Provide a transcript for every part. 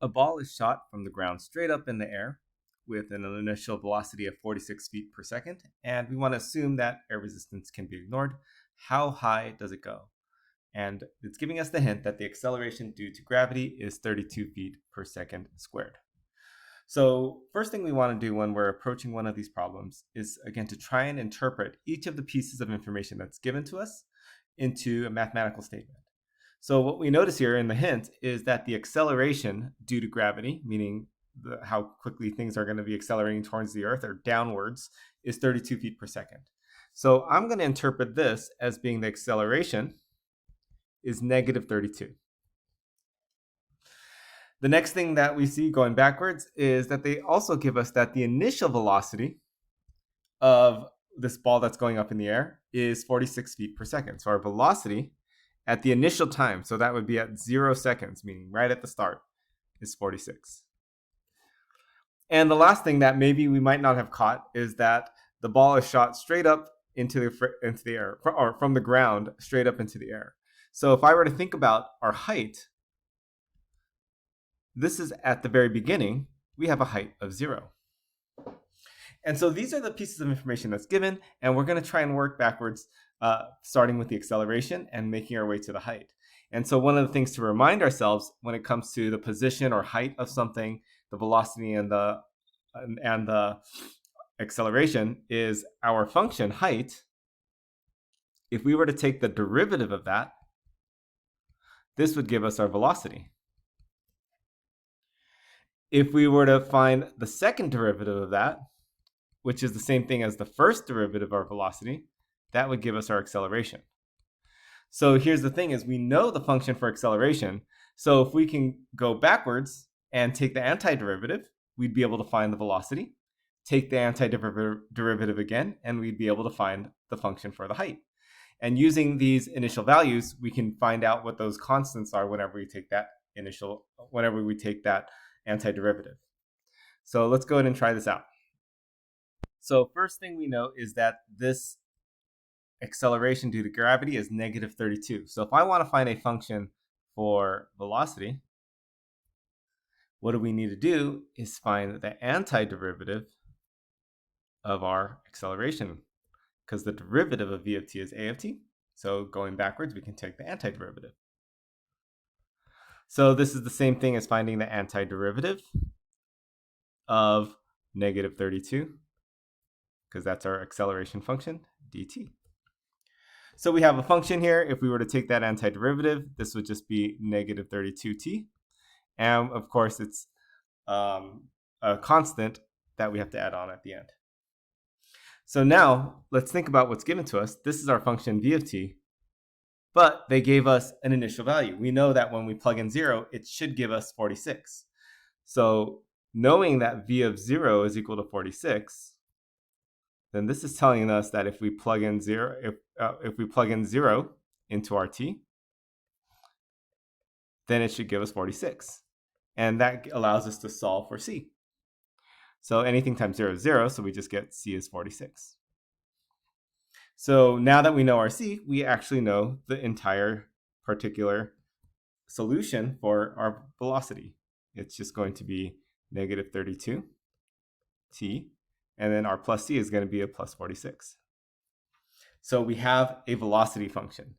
A ball is shot from the ground straight up in the air with an initial velocity of 46 feet per second, and we want to assume that air resistance can be ignored. How high does it go? And it's giving us the hint that the acceleration due to gravity is 32 feet per second squared. So first thing we want to do when we're approaching one of these problems is, again, to try and interpret each of the pieces of information that's given to us into a mathematical statement. So what we notice here in the hint is that the acceleration due to gravity, meaning how quickly things are going to be accelerating towards the Earth or downwards, is 32 feet per second. So I'm going to interpret this as being the acceleration is negative 32. The next thing that we see going backwards is that they also give us that the initial velocity of this ball that's going up in the air is 46 feet per second. So our velocity at the initial time, so that would be at 0 seconds, meaning right at the start, is 46. And the last thing that maybe we might not have caught is that the ball is shot straight up into the air, or from the ground straight up into the air. So if I were to think about our height, this is at the very beginning, we have a height of 0. And so these are the pieces of information that's given, and we're going to try and work backwards, starting with the acceleration and making our way to the height. And so one of the things to remind ourselves when it comes to the position or height of something, the velocity and the acceleration, is our function height. If we were to take the derivative of that, this would give us our velocity. If we were to find the second derivative of that, which is the same thing as the first derivative of our velocity, that would give us our acceleration. So here's the thing, is we know the function for acceleration. So if we can go backwards and take the antiderivative, we'd be able to find the velocity. Take the antiderivative again, and we'd be able to find the function for the height. And using these initial values, we can find out what those constants are whenever we take that antiderivative. So let's go ahead and try this out. So first thing we know is that this acceleration due to gravity is negative 32. So if I want to find a function for velocity, what do we need to do is find the antiderivative of our acceleration, because the derivative of v of t is a of t. So going backwards, we can take the antiderivative. So this is the same thing as finding the antiderivative of negative 32, because that's our acceleration function, dt. So we have a function here. If we were to take that antiderivative, this would just be negative 32t. And of course, it's a constant that we have to add on at the end. So now let's think about what's given to us. This is our function v of t, but they gave us an initial value. We know that when we plug in 0, it should give us 46. So knowing that v of 0 is equal to 46, then this is telling us that if we plug in 0, if we plug in 0 into our t, then it should give us 46. And that allows us to solve for c. So anything times 0 is 0, so we just get c is 46. So now that we know our c, we actually know the entire particular solution for our velocity. It's just going to be negative 32 t, and then our plus c is going to be a plus 46. So we have a velocity function.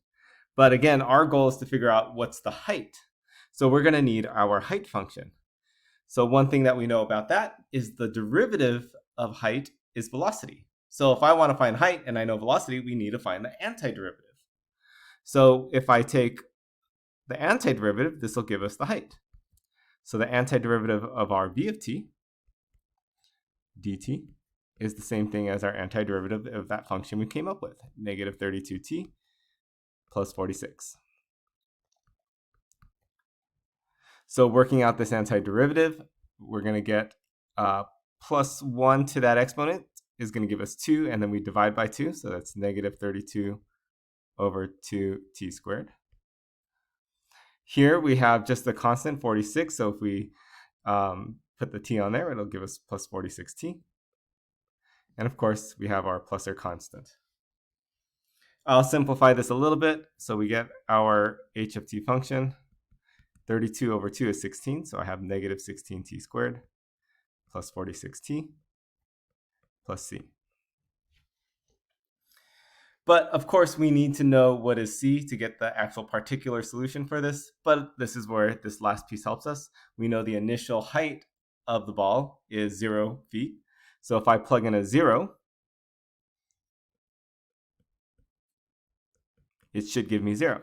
But again, our goal is to figure out what's the height. So we're going to need our height function. So one thing that we know about that is the derivative of height is velocity. So if I want to find height and I know velocity, we need to find the antiderivative. So if I take the antiderivative, this will give us the height. So the antiderivative of our v of t, dt, is the same thing as our antiderivative of that function we came up with, negative 32t plus 46. So working out this antiderivative, we're going to get plus 1 to that exponent is going to give us 2, and then we divide by 2, so that's negative 32 over 2t squared. Here we have just the constant 46, so if we put the t on there, it'll give us plus 46t. And of course, we have our plus or constant. I'll simplify this a little bit, so we get our h of t function 32 over 2 is 16, so I have negative 16t squared plus 46t plus c. But of course, we need to know what is c to get the actual particular solution for this. But this is where this last piece helps us. We know the initial height of the ball is 0 feet. So if I plug in a 0, it should give me 0.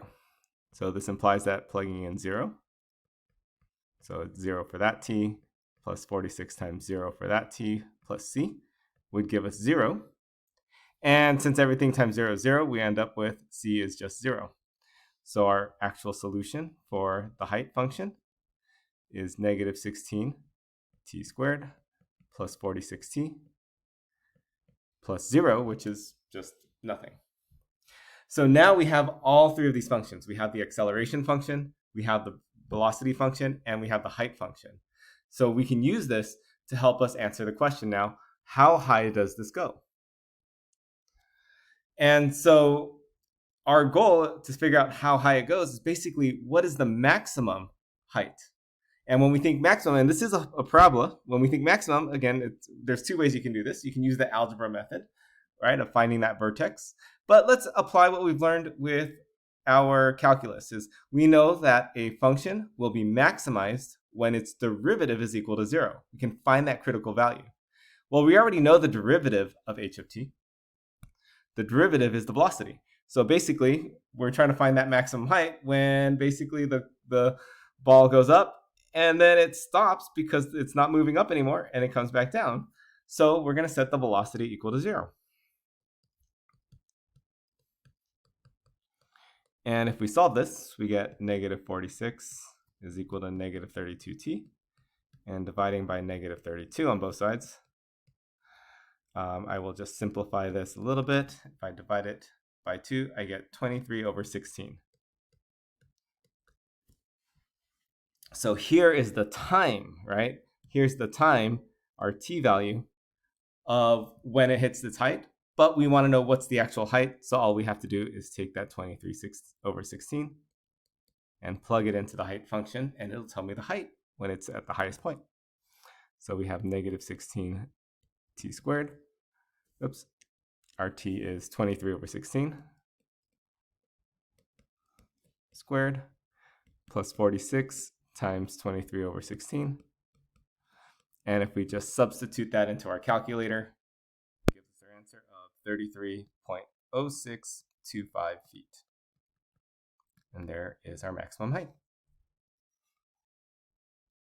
So this implies that plugging in 0, so it's 0 for that t, plus 46 times 0 for that t, plus c, would give us 0. And since everything times 0 is 0, we end up with c is just 0. So our actual solution for the height function is negative 16t squared plus 46t plus 0, which is just nothing. So now we have all three of these functions. We have the acceleration function, we have the velocity function, and we have the height function. So we can use this to help us answer the question now, how high does this go? And so our goal to figure out how high it goes is basically what is the maximum height? And when we think maximum, and this is a parabola, when we think maximum, again, there's two ways you can do this. You can use the algebra method, right, of finding that vertex. But let's apply what we've learned with our calculus. Is we know that a function will be maximized when its derivative is equal to 0. We can find that critical value. Well, we already know the derivative of h of t. The derivative is the velocity. So basically, we're trying to find that maximum height when basically the ball goes up and then it stops because it's not moving up anymore and it comes back down. So we're going to set the velocity equal to 0. And if we solve this, we get negative 46 is equal to negative 32t. And dividing by negative 32 on both sides, I will just simplify this a little bit. If I divide it by 2, I get 23 over 16. So here is the time, right? Here's the time, our t value, of when it hits its height. But we want to know what's the actual height. So all we have to do is take that 23 over 16 and plug it into the height function, and it'll tell me the height when it's at the highest point. So we have negative 16t squared. Oops. Our t is 23 over 16 squared plus 46 times 23 over 16. And if we just substitute that into our calculator, it gives us our answer of 33.0625 feet. And there is our maximum height.